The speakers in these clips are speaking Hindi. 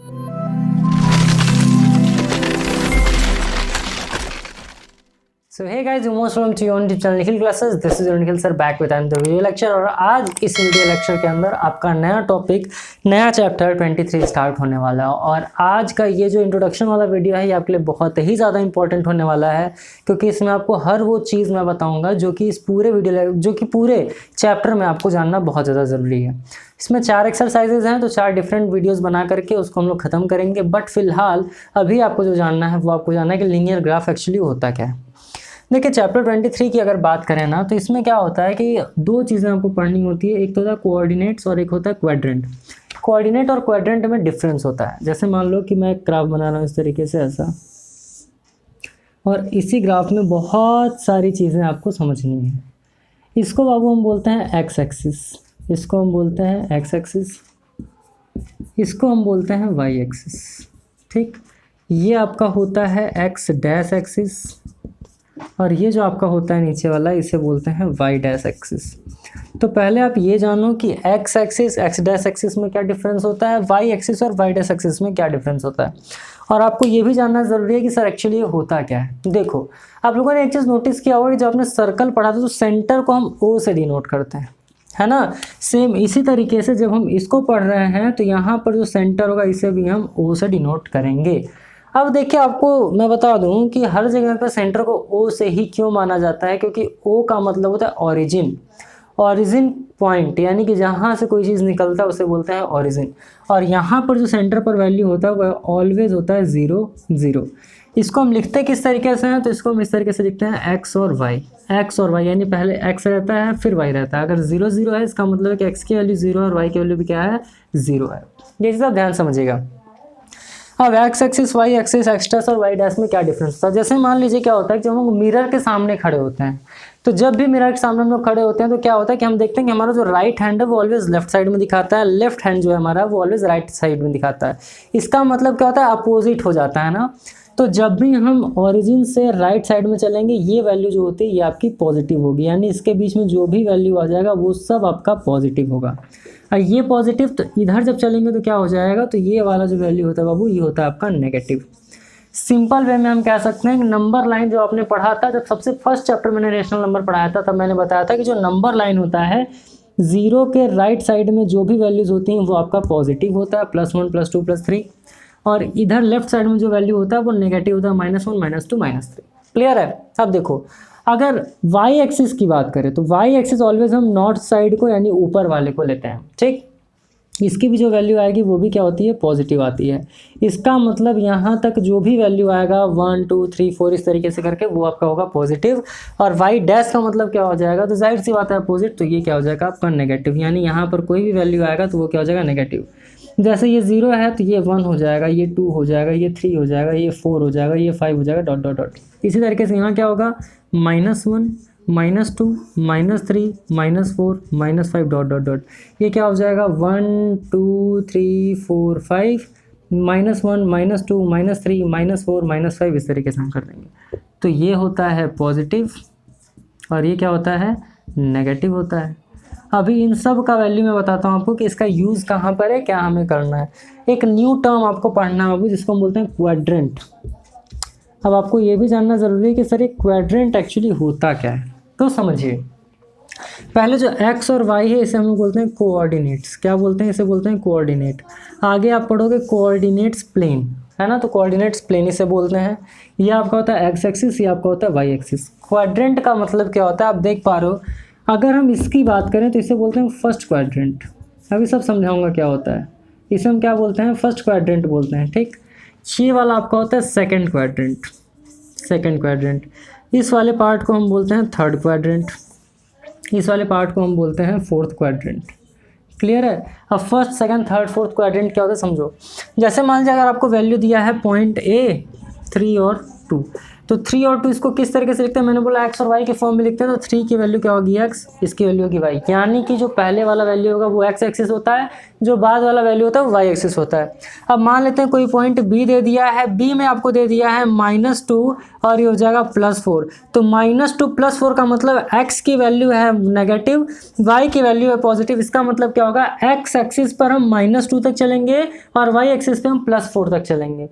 So hey guys, you most welcome to your YouTube channel Nikhil Classes. This is your Nikhil sir back with another video lecture। और आज इस वीडियो लेक्चर के अंदर आपका नया टॉपिक, नया चैप्टर 23 स्टार्ट होने वाला है। और आज का ये जो इंट्रोडक्शन वाला वीडियो है ये आपके लिए बहुत ही ज़्यादा इंपॉर्टेंट होने वाला है, क्योंकि इसमें आपको हर वो चीज़ मैं बताऊँगा जो कि इस पूरे पूरे चैप्टर में आपको जानना बहुत ज़्यादा ज़रूरी है। इसमें 4 एक्सरसाइजेज हैं, तो 4 डिफरेंट वीडियोस बना करके उसको हम लोग ख़त्म करेंगे। बट फिलहाल अभी आपको जो जानना है वो आपको जानना है कि लीनियर ग्राफ एक्चुअली होता क्या है। देखिए, चैप्टर 23 की अगर बात करें ना, तो इसमें क्या होता है कि 2 चीज़ें आपको पढ़नी होती है। एक तो होता है कोऑर्डिनेट्स और एक होता है क्वाड्रेंट। कोऑर्डिनेट और क्वाड्रेंट में डिफरेंस होता है। जैसे मान लो कि मैं एक ग्राफ बना रहा हूँ इस तरीके से ऐसा, और इसी ग्राफ में बहुत सारी चीज़ें आपको समझनी है। इसको बाबू हम बोलते हैं एक्स एक्सिस, इसको हम बोलते हैं एक्स एक्सिस, इसको हम बोलते हैं वाई एक्सिस। ठीक, ये आपका होता है एक्स डैश एक्सिस, और ये जो आपका होता है नीचे वाला इसे बोलते हैं वाई डैश एक्सिस। तो पहले आप ये जानो कि x axis, X dash axis में क्या डिफरेंस होता है, वाई एक्सिस और वाई डैश एक्सिस में क्या डिफरेंस होता है। और आपको ये भी जानना ज़रूरी है कि सर एक्चुअली ये होता क्या है। देखो, आप लोगों ने एक चीज़ नोटिस किया होगा कि जब आपने सर्कल पढ़ा था तो सेंटर को हम ओ से डिनोट करते हैं, है ना। सेम इसी तरीके से जब हम इसको पढ़ रहे हैं तो यहाँ पर जो सेंटर होगा इसे भी हम ओ से डिनोट करेंगे। अब देखिए, आपको मैं बता दूं कि हर जगह पर सेंटर को ओ से ही क्यों माना जाता है, क्योंकि ओ का मतलब होता है ओरिजिन, ओरिजिन पॉइंट, यानी कि जहाँ से कोई चीज़ निकलता है उसे बोलते हैं ओरिजिन। और यहाँ पर जो सेंटर पर वैल्यू होता है वह ऑलवेज होता है 0 0। इसको हम लिखते किस तरीके से हैं, तो इसको हम इस तरीके से लिखते हैं एक्स और वाई। एक्स और वाई यानी पहले एक्स रहता है फिर वाई रहता है। अगर 0 0 है इसका मतलब है कि एक्स की वैल्यू 0 और वाई की वैल्यू भी क्या है, 0 है। ये चीज़ आप ध्यान समझिएगा। अब X axis, Y axis, X dash और वाई डैश में क्या डिफरेंस होता है। जैसे मान लीजिए क्या होता है कि जब हम लोग मिरर के सामने खड़े होते हैं, तो जब भी मिरर के सामने हम लोग खड़े होते हैं तो क्या होता है कि हम देखते हैं कि हमारा जो राइट हैंड है वो ऑलवेज लेफ्ट साइड में दिखाता है, लेफ्ट हैंड जो है हमारा वो ऑलवेज राइट साइड में दिखाता है। इसका मतलब क्या होता है, अपोजिट हो जाता है ना। तो जब भी हम ओरिजिन से राइट साइड में चलेंगे ये वैल्यू जो होती है ये आपकी पॉजिटिव होगी, यानी इसके बीच में जो भी वैल्यू आ जाएगा वो सब आपका पॉजिटिव होगा। और ये पॉजिटिव, तो इधर जब चलेंगे तो क्या हो जाएगा, तो ये वाला जो वैल्यू होता है बाबू ये होता है आपका नेगेटिव। सिंपल वे में हम कह सकते हैं कि नंबर लाइन जो आपने पढ़ा था, जब सबसे फर्स्ट चैप्टर मैंने रेशनल नंबर पढ़ाया था तब मैंने बताया था कि जो नंबर लाइन होता है 0 के राइट साइड में जो भी वैल्यूज़ होती हैं वो आपका पॉजिटिव होता है, +1 +2 +3। और इधर लेफ्ट साइड में जो वैल्यू होता है वो नेगेटिव होता है, -1 -2 -3। क्लियर है। अब देखो, अगर वाई एक्सिस की बात करें तो वाई एक्सिस ऑलवेज हम नॉर्थ साइड को यानी ऊपर वाले को लेते हैं। ठीक, इसकी भी जो वैल्यू आएगी वो भी क्या होती है, पॉजिटिव आती है। इसका मतलब यहाँ तक जो भी वैल्यू आएगा 1 2 3 4 इस तरीके से करके वो आपका होगा पॉजिटिव। और वाई डैश का मतलब क्या हो जाएगा, तो जाहिर सी बात है अपोजिट, तो ये क्या हो जाएगा आपका नेगेटिव। यानी यहाँ पर कोई भी वैल्यू आएगा तो वो क्या हो जाएगा, नेगेटिव। जैसे ये 0 है तो ये 1 हो जाएगा, ये 2 हो जाएगा, ये 3 हो जाएगा, ये 4 हो जाएगा, ये 5 हो जाएगा, डॉट डॉट डॉट। इसी तरीके से यहाँ क्या होगा, -1 -2 -3 -4 -5 डॉट डॉट डॉट। ये क्या हो जाएगा 1 2 3 4 5 -1 -2 -3 -4 -5 इस तरीके से हम कर देंगे। तो ये होता है पॉजिटिव और ये क्या होता है, नेगेटिव होता है। अभी इन सब का वैल्यू मैं बताता हूँ आपको कि इसका यूज़ कहाँ पर है, क्या हमें करना है। एक न्यू टर्म आपको पढ़ना है बाबू जिसको हम बोलते हैं क्वाड्रेंट। अब आपको ये भी जानना ज़रूरी है कि सर ये क्वाड्रेंट एक्चुअली होता क्या है। तो समझिए, पहले जो एक्स और वाई है इसे हम लोग बोलते हैं कोऑर्डिनेट्स। क्या बोलते हैं, इसे बोलते हैं कोऑर्डिनेट। आगे आप पढ़ोगे कोऑर्डिनेट्स प्लेन, है ना, तो कोऑर्डिनेट्स प्लेन इसे बोलते हैं। ये आपका होता है एक्स एक्सिस, ये आपका होता है वाई एक्सिस। क्वाड्रेंट का मतलब क्या होता है, आप देख पा रहे हो। अगर हम इसकी बात करें तो इसे बोलते हैं फर्स्ट क्वाड्रेंट। अभी सब समझाऊंगा क्या होता है। इसे हम क्या बोलते हैं, फर्स्ट क्वाड्रेंट बोलते हैं। ठीक, ये वाला आपका होता है सेकंड क्वाड्रेंट, सेकंड क्वाड्रेंट। इस वाले पार्ट को हम बोलते हैं थर्ड क्वाड्रेंट, इस वाले पार्ट को हम बोलते हैं फोर्थ क्वाड्रेंट। क्लियर है। अब first second third fourth quadrant क्या होता है समझो। जैसे मान लीजिए अगर आपको वैल्यू दिया है पॉइंट A 3 और 2, तो 3 और 2 इसको किस तरीके से लिखते हैं, मैंने बोला x और y के फॉर्म में लिखते हैं, तो 3 की वैल्यू क्या होगी x, इसकी वैल्यू होगी y, यानी कि जो पहले वाला वैल्यू होगा वो x एक्सिस होता है, जो बाद वाला वैल्यू होता है वो y एक्सिस होता है। अब मान लेते हैं कोई पॉइंट b दे दिया है, b में आपको दे दिया है -2 और ये हो जाएगा +4, तो -2 +4 का मतलब x की वैल्यू है नेगेटिव, y की वैल्यू है पॉजिटिव। इसका मतलब क्या होगा, x एक्सिस पर हम -2 तक चलेंगे और y एक्सिस पे हम +4 तक चलेंगे।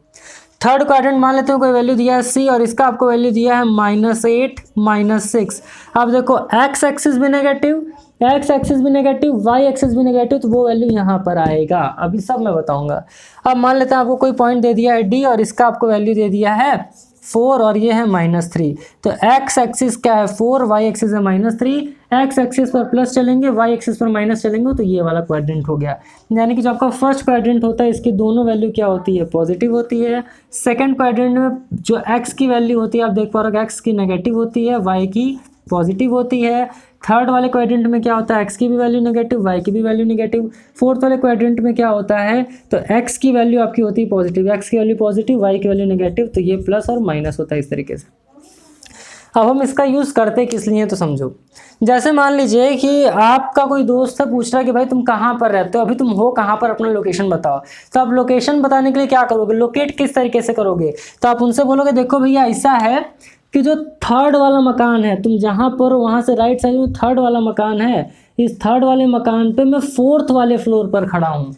थर्ड क्वाड्रेंट मान लेते हैं कोई वैल्यू दिया है c और इसका आपको वैल्यू दिया है -8 -6। अब देखो x एक्सिस भी नेगेटिव, x एक्सिस भी नेगेटिव, y एक्सिस भी नेगेटिव, तो वो वैल्यू यहाँ पर आएगा। अभी सब मैं बताऊंगा। अब मान लेते हैं आपको कोई पॉइंट दे दिया है d और इसका आपको वैल्यू दे दिया है 4 और ये है -3, तो x एक्सिस क्या है 4, y एक्सिस है -3, x एक्सिस पर प्लस चलेंगे, y एक्सिस पर माइनस चलेंगे, तो ये वाला क्वाड्रेंट हो गया। यानी कि जो आपका फर्स्ट क्वाड्रेंट होता है इसकी दोनों वैल्यू क्या होती है, पॉजिटिव होती है। सेकंड क्वाड्रेंट में जो x की वैल्यू होती है आप देख पा रहे हो x की नेगेटिव होती है, y की पॉजिटिव होती है। थर्ड वाले क्वाड्रेंट में क्या होता है, x की भी वैल्यू नेगेटिव, y की भी वैल्यू नेगेटिव। फोर्थ वाले क्वाड्रेंट में क्या होता है, तो x की वैल्यू आपकी होती है पॉजिटिव, x की वैल्यू पॉजिटिव, y की वैल्यू नेगेटिव, तो ये प्लस और माइनस होता है इस तरीके से। अब हम इसका यूज़ करते किस लिए तो समझो। जैसे मान लीजिए कि आपका कोई दोस्त है, पूछ रहा है कि भाई तुम कहाँ पर रहते हो, अभी तुम हो कहाँ पर, अपना लोकेशन बताओ। तो आप लोकेशन बताने के लिए क्या करोगे, लोकेट किस तरीके से करोगे, तो आप उनसे बोलोगे देखो भैया ऐसा है कि जो थर्ड वाला मकान है, तुम जहाँ पर हो वहाँ से राइट साइड में थर्ड वाला मकान है, इस थर्ड वाले मकान पे मैं फोर्थ वाले फ्लोर पर खड़ा हूँ।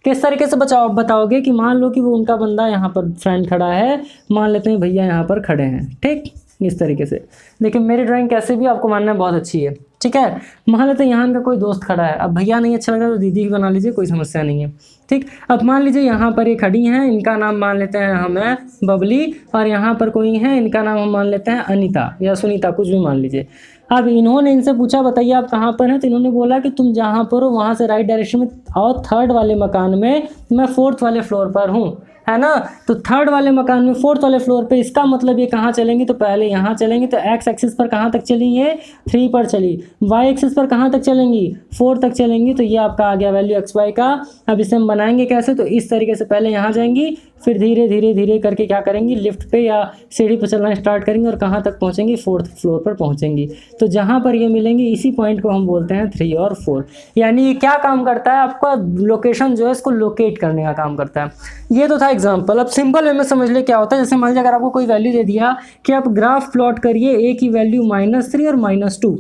किस तरीके से बताओगे कि मान लो कि वो उनका बंदा यहाँ पर फ्रेंड खड़ा है, मान लेते हैं भैया यहाँ पर खड़े हैं, ठीक, इस तरीके से। लेकिन मेरी ड्राइंग कैसे भी आपको मानना है बहुत अच्छी है, ठीक है। मान लेते हैं यहाँ इनका कोई दोस्त खड़ा है, अब भैया नहीं अच्छा लग रहा तो दीदी भी बना लीजिए, कोई समस्या नहीं है, ठीक। अब मान लीजिए यहाँ पर ये खड़ी हैं, इनका नाम मान लेते हैं हमें बबली, और यहाँ पर कोई है इनका नाम हम मान लेते हैं अनीता या सुनीता, कुछ भी मान लीजिए। अब इन्होंने इनसे पूछा बताइए आप कहाँ पर हैं, तो इन्होंने बोला कि तुम जहाँ पर हो वहाँ से राइट डायरेक्शन में और थर्ड वाले मकान में, मैं फोर्थ वाले फ्लोर पर हूँ, है ना। तो थर्ड वाले मकान में फोर्थ वाले फ्लोर पे, इसका मतलब ये कहाँ चलेंगी, तो पहले यहाँ चलेंगी, तो x एक्सिस पर कहाँ तक चली, ये 3 पर चली। y एक्सिस पर कहाँ तक चलेंगी, 4 तक चलेंगी, तो ये आपका आ गया वैल्यू xy का। अब इसे हम बनाएंगे कैसे, तो इस तरीके से पहले यहाँ जाएंगी, फिर धीरे धीरे धीरे करके क्या करेंगी, लिफ्ट पे या सीढ़ी पर चलना स्टार्ट करेंगे और कहाँ तक पहुँचेंगी, फोर्थ फ्लोर पर पहुँचेंगी। तो जहाँ पर ये मिलेंगी इसी पॉइंट को हम बोलते हैं 3 और 4। यानी ये क्या काम करता है, आपका लोकेशन जो है इसको लोकेट करने का काम करता है। ये तो था एग्जाम्पल। अब सिंपल वे में समझ ले क्या होता है। जैसे मान लीजिए अगर आपको कोई वैल्यू दे दिया कि आप ग्राफ प्लॉट करिए, a की वैल्यू -3 और -2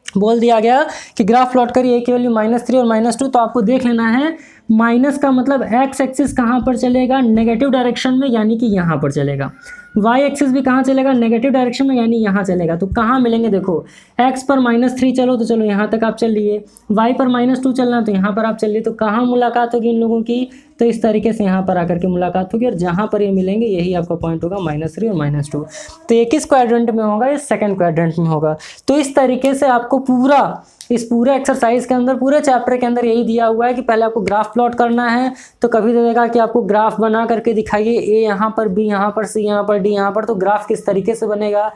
बोल दिया गया कि ग्राफ प्लॉट करिए, a की वैल्यू -3 और -2, तो आपको देख लेना है माइनस का मतलब x एक्सिस कहाँ पर चलेगा, नेगेटिव डायरेक्शन में, यानी कि यहाँ पर चलेगा। y एक्सिस भी कहाँ चलेगा, नेगेटिव डायरेक्शन में, यानी यहाँ चलेगा। तो कहाँ मिलेंगे, देखो x पर -3 चलो तो चलो यहाँ तक आप चल लिए, y पर -2 चलना तो यहाँ पर आप चल लिए, तो कहाँ मुलाकात होगी इन लोगों की, तो इस तरीके से यहाँ पर आकर के मुलाकात होगी और जहाँ पर ये मिलेंगे यही आपका पॉइंट होगा -3 और -2। तो ये किस क्वाड्रेंट में होगा, ये सेकंड क्वाड्रेंट में होगा। तो इस तरीके से आपको इस पूरे एक्सरसाइज के अंदर, पूरे चैप्टर के अंदर यही दिया हुआ है कि पहले आपको ग्राफ प्लॉट करना है। तो कभी दे देगा कि आपको ग्राफ बना करके दिखाइए, ए यहाँ पर, बी यहाँ पर, सी यहाँ पर, डी यहाँ पर, तो ग्राफ किस तरीके से बनेगा।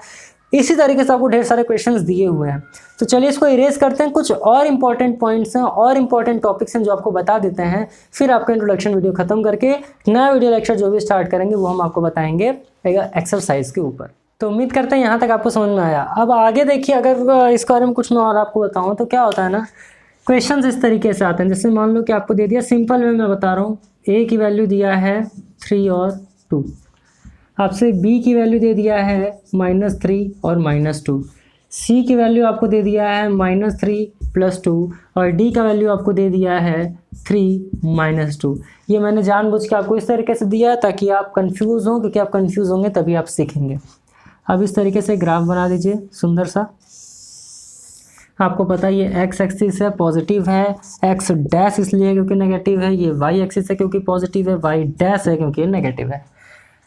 इसी तरीके से आपको ढेर सारे क्वेश्चंस दिए हुए हैं। तो चलिए इसको इरेज करते हैं। कुछ और इंपॉर्टेंट पॉइंट्स हैं और इंपॉर्टेंट टॉपिक्स हैं जो आपको बता देते हैं, फिर आपका इंट्रोडक्शन वीडियो खत्म करके नया वीडियो लेक्चर जो भी स्टार्ट करेंगे वो हम आपको बताएंगे एक्सरसाइज के ऊपर। तो उम्मीद करते हैं यहाँ तक आपको समझ में आया। अब आगे देखिए, अगर इस बारे में कुछ मैं और आपको बताऊँ तो क्या होता है ना, क्वेश्चंस इस तरीके से आते हैं। जैसे मान लो कि आपको दे दिया, सिंपल वे में बता रहा हूँ, a की वैल्यू दिया है 3 और 2, आपसे b की वैल्यू दे दिया है -3 और -2, c की वैल्यू आपको दे दिया है -3 + 2 और d का वैल्यू आपको दे दिया है 3 - 2। ये मैंने जानबूझ के आपको इस तरीके से दिया ताकि आप कंफ्यूज हों, क्योंकि आप कंफ्यूज होंगे तभी आप सीखेंगे। अब इस तरीके से ग्राफ बना दीजिए सुंदर सा। आपको पता है ये x एक्सिस है, पॉजिटिव है, x डैश इसलिए क्योंकि नेगेटिव है, ये y एक्सिस है क्योंकि पॉजिटिव है, y डैश है क्योंकि नेगेटिव है।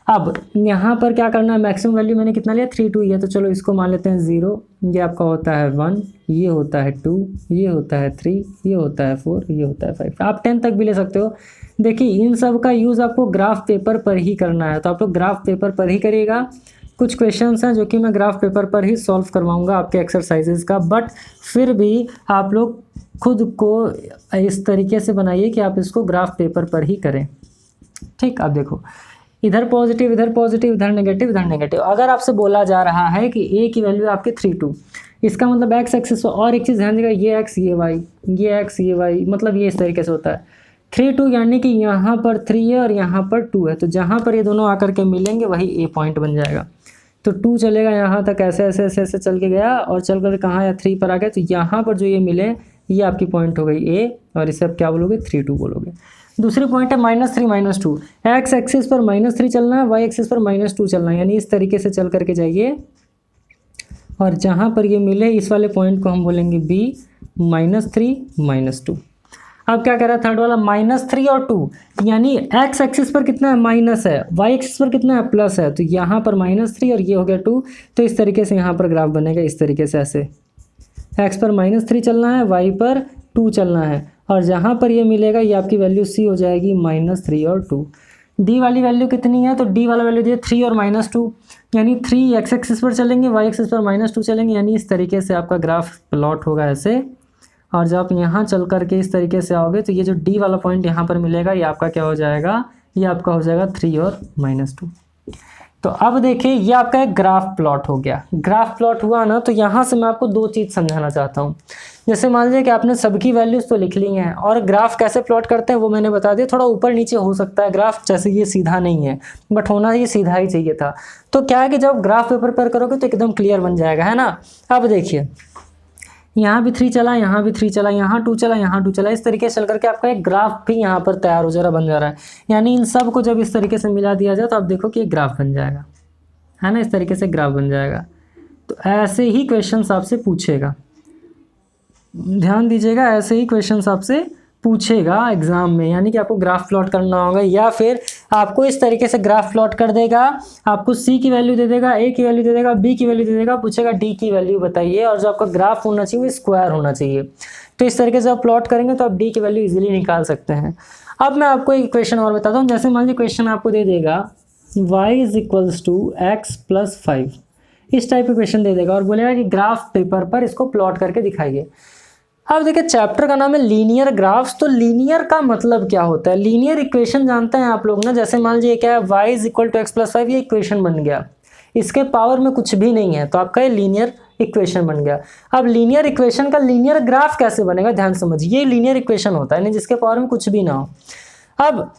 अब यहाँ पर क्या करना है, मैक्सिमम वैल्यू मैंने कितना लिया 3 2 है, तो चलो इसको मान लेते हैं 0, ये आपका होता है 1, ये होता है 2, ये होता है 3, ये होता है 4, ये होता है 5, आप 10 तक भी ले सकते हो। देखिए इन सब का यूज़ आपको ग्राफ पेपर पर ही करना है, तो आप लोग ग्राफ पेपर पर ही करिएगा। कुछ क्वेश्चंस हैं जो कि मैं ग्राफ पेपर पर ही सॉल्व करवाऊंगा आपके एक्सरसाइजेज का, बट फिर भी आप लोग खुद को इस तरीके से बनाइए कि आप इसको ग्राफ पेपर पर ही करें। ठीक, अब देखो इधर पॉजिटिव, इधर पॉजिटिव, इधर नेगेटिव, इधर नेगेटिव। अगर आपसे बोला जा रहा है कि ए की वैल्यू आपकी 3 2, इसका मतलब एक्स एक्सिस। और एक चीज़ ध्यान देगा, ये एक्स ये वाई, ये एक्स ये वाई, मतलब ये इस तरीके से होता है। 3 2 यानी कि यहाँ पर 3 है और यहाँ पर 2 है, तो जहाँ पर ये दोनों आकर के मिलेंगे वही ए पॉइंट बन जाएगा। तो 2 चलेगा यहाँ तक, ऐसे ऐसे ऐसे ऐसे चल के गया और चल कर कहाँ या 3 पर आ गया, तो यहाँ पर जो ये मिले ये आपकी पॉइंट हो गई ए, और इसे आप क्या बोलोगे, 3 2 बोलोगे। दूसरी पॉइंट है -3 -2। एक्स एक्सिस पर -3 चलना है, वाई एक्सिस पर -2 चलना है, यानी इस तरीके से चल करके जाइए और जहाँ पर ये मिले इस वाले पॉइंट को हम बोलेंगे बी, -3 -2। अब क्या कह रहा है थर्ड वाला, -3 और 2, यानी एक्स एक्सिस पर कितना है, माइनस है, वाई एक्सिस पर कितना है, प्लस है, तो यहाँ पर -3 और ये हो गया 2। तो इस तरीके से यहाँ पर ग्राफ बनेगा, इस तरीके से ऐसे, एक्स पर -3 चलना है, वाई पर 2 चलना है, और जहाँ पर ये मिलेगा ये आपकी वैल्यू सी हो जाएगी, -3 और 2। डी वाली वैल्यू कितनी है, तो डी वाला वैल्यू दिया 3 और -2, यानी 3 एक्स एक्सिस पर चलेंगे, वाई एक्सिस पर -2 चलेंगे, यानी इस तरीके से आपका ग्राफ प्लॉट होगा ऐसे। और जब आप यहाँ चल करके इस तरीके से आओगे तो ये जो डी वाला पॉइंट यहाँ पर मिलेगा ये आपका क्या हो जाएगा, ये आपका हो जाएगा 3 और -2। तो अब देखिए ये आपका एक ग्राफ प्लॉट हो गया। ग्राफ प्लॉट हुआ ना, तो यहाँ से मैं आपको 2 चीज़ समझाना चाहता हूँ। जैसे मान लीजिए कि आपने सबकी वैल्यूज़ तो लिख ली हैं, और ग्राफ कैसे प्लॉट करते हैं वो मैंने बता दिया। थोड़ा ऊपर नीचे हो सकता है ग्राफ, जैसे ये सीधा नहीं है, बट होना ये सीधा ही चाहिए था। तो क्या है कि जब ग्राफ पेपर पर करोगे तो एकदम क्लियर बन जाएगा, है ना। अब देखिए यहाँ भी 3 चला, यहाँ भी 3 चला, यहाँ 2 चला, यहाँ 2 चला, इस तरीके से चल करके आपका एक ग्राफ भी यहाँ पर तैयार हो जा रहा, बन जा रहा है। यानी इन सब को जब इस तरीके से मिला दिया जाए तो आप देखो कि एक ग्राफ बन जाएगा, है ना, इस तरीके से ग्राफ बन जाएगा। तो ऐसे ही क्वेश्चंस आपसे पूछेगा, ध्यान दीजिएगा, ऐसे ही क्वेश्चंस आपसे पूछेगा एग्जाम में। यानी कि आपको ग्राफ प्लॉट करना होगा, या फिर आपको इस तरीके से ग्राफ प्लॉट कर देगा, आपको सी की वैल्यू दे देगा, ए की वैल्यू दे देगा, बी की वैल्यू दे देगा, पूछेगा डी की वैल्यू बताइए, और जो आपका ग्राफ होना चाहिए वो स्क्वायर होना चाहिए। तो इस तरीके से आप प्लॉट करेंगे तो आप डी की वैल्यू इजीली निकाल सकते हैं। अब मैं आपको एक क्वेश्चन और बताता हूँ। जैसे मान लीजिए क्वेश्चन आपको दे देगा y = x + 5, इस टाइप का क्वेश्चन दे देगा और बोलेगा कि ग्राफ पेपर पर इसको प्लॉट करके दिखाइए। अब देखिए चैप्टर का नाम है लीनियर ग्राफ्स। तो लीनियर का मतलब क्या होता है, लीनियर इक्वेशन जानते हैं आप लोग ना। जैसे मान लीजिए क्या है, y = x + 5, ये इक्वेशन बन गया, इसके पावर में कुछ भी नहीं है, तो आपका ये लीनियर इक्वेशन बन गया। अब लीनियर इक्वेशन का लीनियर ग्राफ कैसे बनेगा, ध्यान समझिए। ये लीनियर इक्वेशन होता है, यानी जिसके पावर में कुछ भी ना हो। अब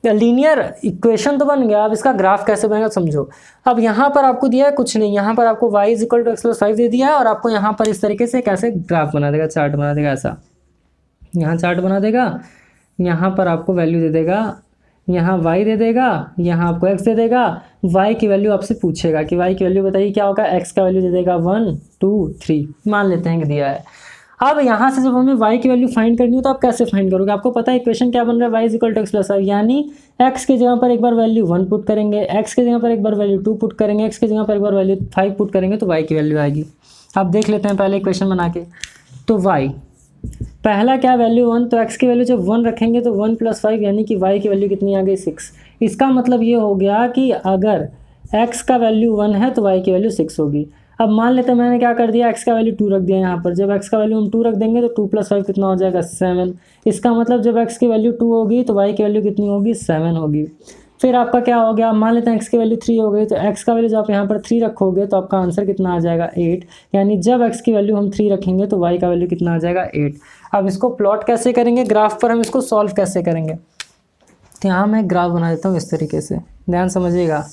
लीनियर इक्वेशन तो बन गया, अब इसका ग्राफ कैसे बनेगा समझो। अब यहाँ पर आपको दिया है कुछ नहीं, यहाँ पर आपको y = x + 5 दे दिया है, और आपको यहाँ पर इस तरीके से कैसे ग्राफ बना देगा, चार्ट बना देगा ऐसा। यहाँ चार्ट बना देगा, यहाँ पर आपको वैल्यू दे देगा, यहाँ y दे देगा, यहाँ आपको x दे देगा। y की वैल्यू आपसे पूछेगा कि y की वैल्यू बताइए क्या होगा, x का वैल्यू दे देगा 1 2 3, मान लेते हैं कि दिया है। अब यहाँ से जब हमें y की वैल्यू फाइंड करनी हो तो आप कैसे फाइंड करोगे, आपको पता है इक्वेशन क्या बन रहा है, y = x + 5, यानी x की जगह पर एक बार वैल्यू 1 पुट करेंगे, x की जगह पर एक बार वैल्यू 2 पुट करेंगे, x की जगह पर एक बार वैल्यू 5 पुट करेंगे, तो y की वैल्यू आएगी। अब देख लेते हैं पहले इक्वेशन बना के। तो y पहला क्या वैल्यू 1, तो x की वैल्यू जब 1 रखेंगे तो 1 + 5, यानी कि y की वैल्यू कितनी आ गई 6। इसका मतलब ये हो गया कि अगर x का वैल्यू 1 है तो y की वैल्यू 6 होगी। अब मान लेते हैं मैंने क्या कर दिया, x का वैल्यू 2 रख दिया यहाँ पर। जब x का वैल्यू हम 2 रख देंगे तो 2 + 5 कितना हो जाएगा 7। इसका मतलब जब x की वैल्यू 2 होगी तो y की वैल्यू कितनी होगी 7 होगी। फिर आपका क्या हो गया, मान लेते हैं x की वैल्यू 3 हो गई, तो x का वैल्यू जब आप यहाँ पर 3 रखोगे तो आपका आंसर कितना आ जाएगा 8। यानी जब x की वैल्यू हम 3 रखेंगे तो y का वैल्यू कितना आ जाएगा 8। अब इसको प्लॉट कैसे करेंगे, ग्राफ पर हम इसको सॉल्व कैसे करेंगे। तो यहाँ मैं ग्राफ बना देता हूँ इस तरीके से, ध्यान समझिएगा।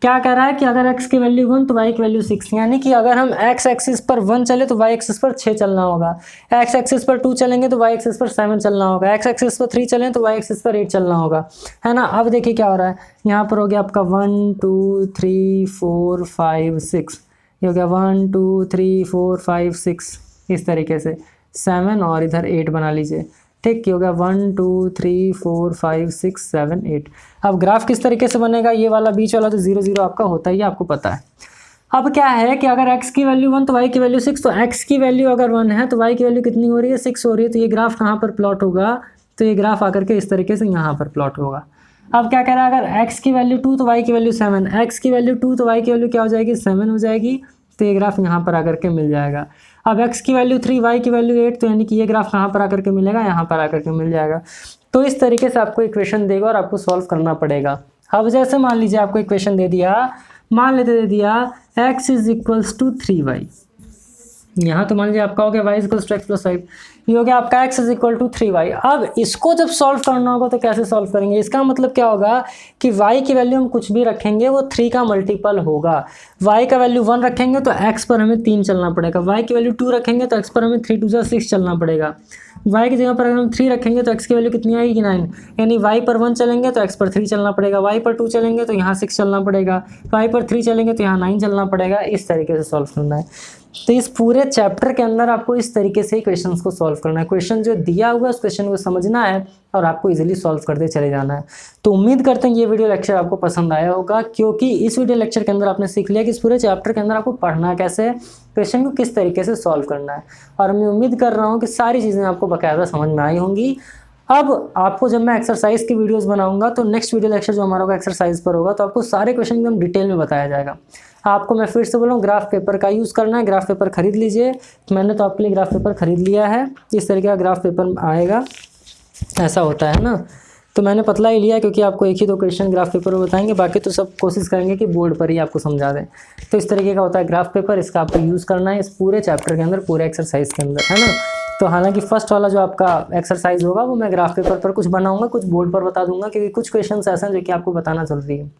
क्या कह रहा है कि अगर x की वैल्यू 1 तो y की वैल्यू 6, यानी कि अगर हम x एक्सिस पर 1 चले तो y एक्सिस पर 6 चलना होगा, x एक्सिस पर 2 चलेंगे तो y एक्सिस पर 7 चलना होगा, x एक्सिस पर 3 चलें तो y एक्सिस पर 8 चलना होगा, है ना। अब देखिए क्या हो रहा है, यहाँ पर हो गया आपका 1 2 3 4 5 6, ये हो गया 1 2 3 4 5 6, इस तरीके से 7 और इधर 8 बना लीजिए, ठीक। ये हो गया 1 2 3 4 5 6 7 8। अब ग्राफ किस तरीके से बनेगा, ये वाला बीच वाला तो 0 0 आपका होता ही है, आपको पता है। अब क्या है कि अगर x की वैल्यू 1 तो y की वैल्यू 6, तो x की वैल्यू अगर 1 है तो y की वैल्यू कितनी हो रही है 6 हो रही है। तो ये ग्राफ कहाँ पर प्लॉट होगा, तो ये ग्राफ आकर के इस तरीके से यहाँ पर प्लॉट होगा। अब क्या कह रहा है, अगर x की वैल्यू 2 तो y की वैल्यू 7, x की वैल्यू 2 तो y की वैल्यू क्या हो जाएगी 7 हो जाएगी। तो ये ग्राफ यहाँ पर आकर के मिल जाएगा। अब x की वैल्यू 3 y की वैल्यू 8, तो यानी कि ये ग्राफ कहाँ पर आकर के मिलेगा, यहाँ पर आकर के मिल जाएगा। तो इस तरीके से आपको इक्वेशन देगा और आपको सॉल्व करना पड़ेगा। अब जैसे मान लीजिए आपको इक्वेशन दे दिया, मान लेते दे दिया x is equals to 3y, यहाँ तो मान लीजिए आपका हो गया y equals to X plus 5, ये हो गया आपका x is equal to 3y। अब इसको जब सॉल्व करना होगा तो कैसे सॉल्व करेंगे, इसका मतलब क्या होगा कि y की वैल्यू हम कुछ भी रखेंगे वो 3 का मल्टीपल होगा। y का वैल्यू 1 रखेंगे तो x पर हमें 3 चलना पड़ेगा, y की वैल्यू 2 रखेंगे तो x पर हमें 3 2 6 चलना पड़ेगा, y की जगह पर अगर हम 3 रखेंगे तो x की वैल्यू कितनी आएगी 9, यानी y पर 1 चलेंगे तो x पर 3 चलना पड़ेगा, y पर 2 चलेंगे तो यहाँ 6 चलना पड़ेगा, y पर 3 चलेंगे तो यहाँ 9 चलना पड़ेगा। इस तरीके से सॉल्व करना है। तो इस पूरे चैप्टर के अंदर आपको इस तरीके से क्वेश्चंस को सॉल्व करना है। क्वेश्चन जो दिया हुआ है उस क्वेश्चन को समझना है और आपको इजीली सॉल्व करते चले जाना है। तो उम्मीद करते हैं ये वीडियो लेक्चर आपको पसंद आया होगा, क्योंकि इस वीडियो लेक्चर के अंदर आपने सीख लिया कि इस पूरे चैप्टर के अंदर आपको पढ़ना कैसे है, क्वेश्चन को किस तरीके से सॉल्व करना है। और मैं उम्मीद कर रहा हूँ कि सारी चीज़ें आपको बाकायदा समझ में आई होंगी। अब आपको जब मैं एक्सरसाइज की वीडियोस बनाऊंगा तो नेक्स्ट वीडियो लेक्चर जो हमारा होगा एक्सरसाइज पर होगा, तो आपको सारे क्वेश्चन एकदम डिटेल में बताया जाएगा। आपको मैं फिर से बोल रहा हूँ, ग्राफ पेपर का यूज़ करना है, ग्राफ पेपर खरीद लीजिए। मैंने तो आपके लिए ग्राफ पेपर खरीद लिया है, इस तरीके का ग्राफ पेपर आएगा, ऐसा होता है ना। तो मैंने पतला ही लिया क्योंकि आपको एक ही 2 क्वेश्चन ग्राफ पेपर में बताएंगे, बाकी तो सब कोशिश करेंगे कि बोर्ड पर ही आपको समझा दें। तो इस तरीके का होता है ग्राफ पेपर, इसका आपको यूज़ करना है इस पूरे चैप्टर के अंदर, पूरे एक्सरसाइज के अंदर, है ना। तो हालांकि फर्स्ट वाला जो आपका एक्सरसाइज होगा वो मैं ग्राफ पेपर पर कुछ बनाऊंगा, कुछ बोर्ड पर बता दूंगा, क्योंकि कुछ क्वेश्चंस ऐसे हैं जो कि आपको बताना जरूरी है।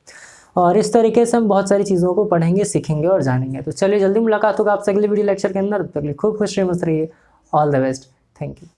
और इस तरीके से हम बहुत सारी चीज़ों को पढ़ेंगे, सीखेंगे और जानेंगे। तो चलिए जल्दी मुलाकात होगा आपसे अगले वीडियो लेक्चर के अंदर। तब तक खूब खुश रहिए, मस्त रहिए। All the best, thank you.